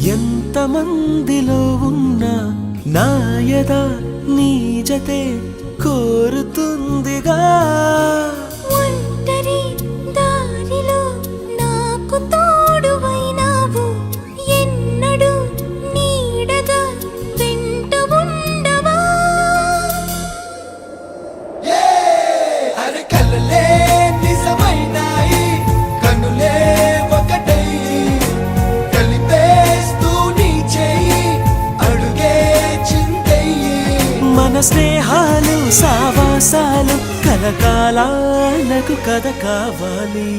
ఎంతమందిలో ఉన్నా నాయదా నీ జతే కోరుతుందిగా. ఒంటరి దారిలో నాకు తోడువైనావు, ఎన్నడూ నీడగా వెంట ఉండవా. అరే కలలే నిజమైనాయి, కనులే ఒకటై కలిపేస్తూ నీ చేయి అడుగే చిందయ్యి. మన స్నేహాలు సావాసాలు కలకాలాలకు కథ కావాలి.